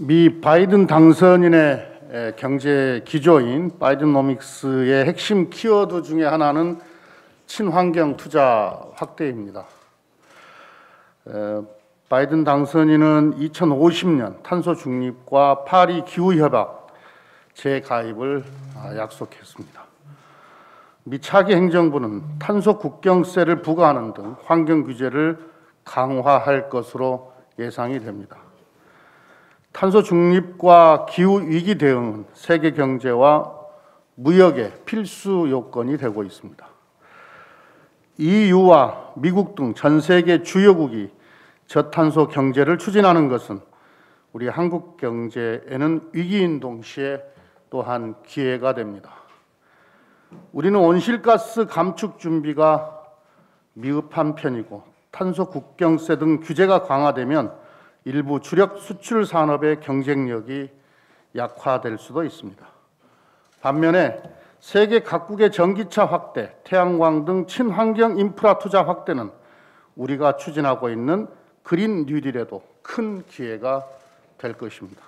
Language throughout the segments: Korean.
미 바이든 당선인의 경제 기조인 바이든노믹스의 핵심 키워드 중에 하나는 친환경 투자 확대입니다. 바이든 당선인은 2050년 탄소 중립과 파리 기후 협약 재가입을 약속했습니다. 미 차기 행정부는 탄소 국경세를 부과하는 등 환경 규제를 강화할 것으로 예상이 됩니다. 탄소 중립과 기후 위기 대응은 세계 경제와 무역의 필수 요건이 되고 있습니다. EU와 미국 등 전 세계 주요국이 저탄소 경제를 추진하는 것은 우리 한국 경제에는 위기인 동시에 또한 기회가 됩니다. 우리는 온실가스 감축 준비가 미흡한 편이고 탄소 국경세 등 규제가 강화되면 일부 주력 수출 산업의 경쟁력이 약화될 수도 있습니다. 반면에 세계 각국의 전기차 확대, 태양광 등 친환경 인프라 투자 확대는 우리가 추진하고 있는 그린 뉴딜에도 큰 기회가 될 것입니다.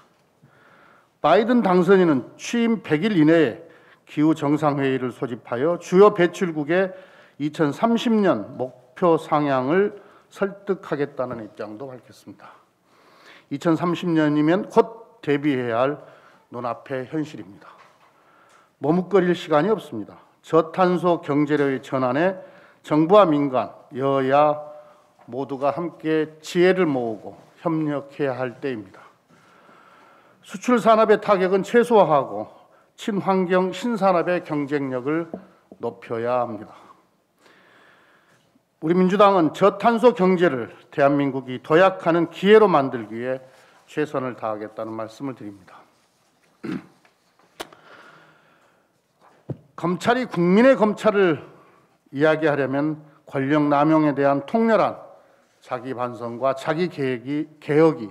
바이든 당선인은 취임 100일 이내에 기후 정상회의를 소집하여 주요 배출국의 2030년 목표 상향을 설득하겠다는 입장도 밝혔습니다. 2030년이면 곧 대비해야 할 눈앞의 현실입니다. 머뭇거릴 시간이 없습니다. 저탄소 경제의 전환에 정부와 민간, 여야 모두가 함께 지혜를 모으고 협력해야 할 때입니다. 수출 산업의 타격은 최소화하고 친환경 신산업의 경쟁력을 높여야 합니다. 우리 민주당은 저탄소 경제를 대한민국이 도약하는 기회로 만들기 위해 최선을 다하겠다는 말씀을 드립니다. 검찰이 국민의 검찰을 이야기하려면 권력 남용에 대한 통렬한 자기 반성과 자기 개혁이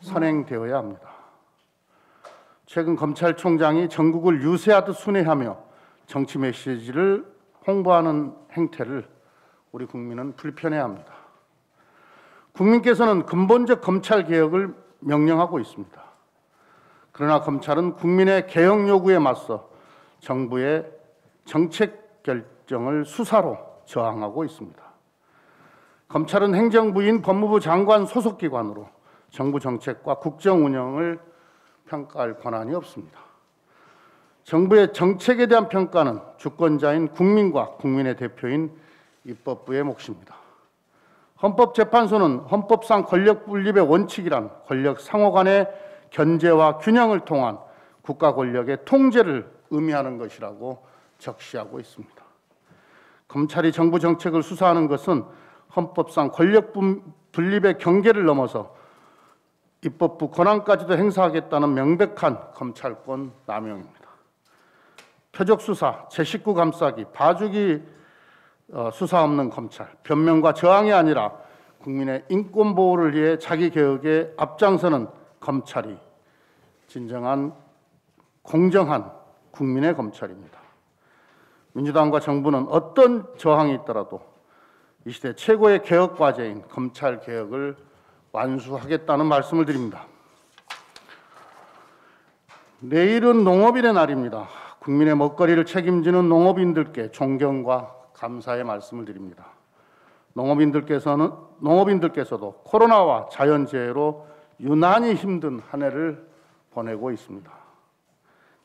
선행되어야 합니다. 최근 검찰총장이 전국을 유세하듯 순회하며 정치 메시지를 홍보하는 행태를 우리 국민은 불편해합니다. 국민께서는 근본적 검찰 개혁을 명령하고 있습니다. 그러나 검찰은 국민의 개혁 요구에 맞서 정부의 정책 결정을 수사로 저항하고 있습니다. 검찰은 행정부인 법무부 장관 소속기관으로 정부 정책과 국정 운영을 평가할 권한이 없습니다. 정부의 정책에 대한 평가는 주권자인 국민과 국민의 대표인 입법부의 몫입니다. 헌법재판소는 헌법상 권력 분립의 원칙이란 권력 상호 간의 견제와 균형을 통한 국가 권력의 통제를 의미하는 것이라고 적시하고 있습니다. 검찰이 정부 정책을 수사하는 것은 헌법상 권력 분립의 경계를 넘어서 입법부 권한까지도 행사하겠다는 명백한 검찰권 남용입니다. 표적 수사, 제19 감싸기, 봐주기 수사 없는 검찰, 변명과 저항이 아니라 국민의 인권 보호를 위해 자기 개혁에 앞장서는 검찰이 진정한 공정한 국민의 검찰입니다. 민주당과 정부는 어떤 저항이 있더라도 이 시대 최고의 개혁 과제인 검찰 개혁을 완수하겠다는 말씀을 드립니다. 내일은 농업인의 날입니다. 국민의 먹거리를 책임지는 농업인들께 존경과 감사의 말씀을 드립니다. 농업인들께서도 코로나와 자연재해로 유난히 힘든 한 해를 보내고 있습니다.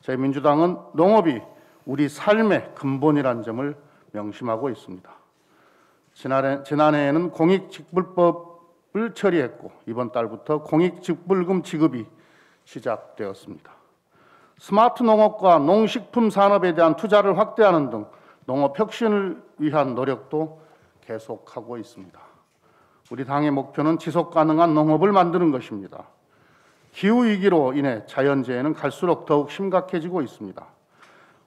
저희 민주당은 농업이 우리 삶의 근본이라는 점을 명심하고 있습니다. 지난해에는 공익직불법을 처리했고 이번 달부터 공익직불금 지급이 시작되었습니다. 스마트 농업과 농식품 산업에 대한 투자를 확대하는 등 농업 혁신을 위한 노력도 계속하고 있습니다. 우리 당의 목표는 지속 가능한 농업을 만드는 것입니다. 기후위기로 인해 자연재해는 갈수록 더욱 심각해지고 있습니다.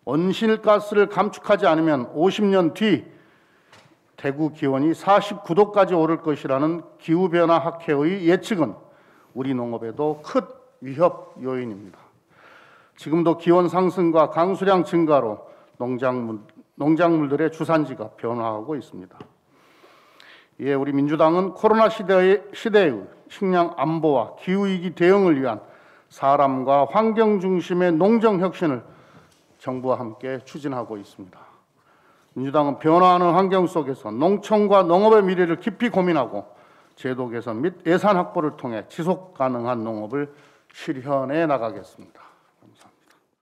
온실가스를 감축하지 않으면 50년 뒤 대구 기온이 49도까지 오를 것이라는 기후변화 학회의 예측은 우리 농업에도 큰 위협 요인입니다. 지금도 기온 상승과 강수량 증가로 농작물들의 주산지가 변화하고 있습니다. 이에 우리 민주당은 코로나 시대의 식량 안보와 기후위기 대응을 위한 사람과 환경 중심의 농정 혁신을 정부와 함께 추진하고 있습니다. 민주당은 변화하는 환경 속에서 농촌과 농업의 미래를 깊이 고민하고 제도 개선 및 예산 확보를 통해 지속 가능한 농업을 실현해 나가겠습니다.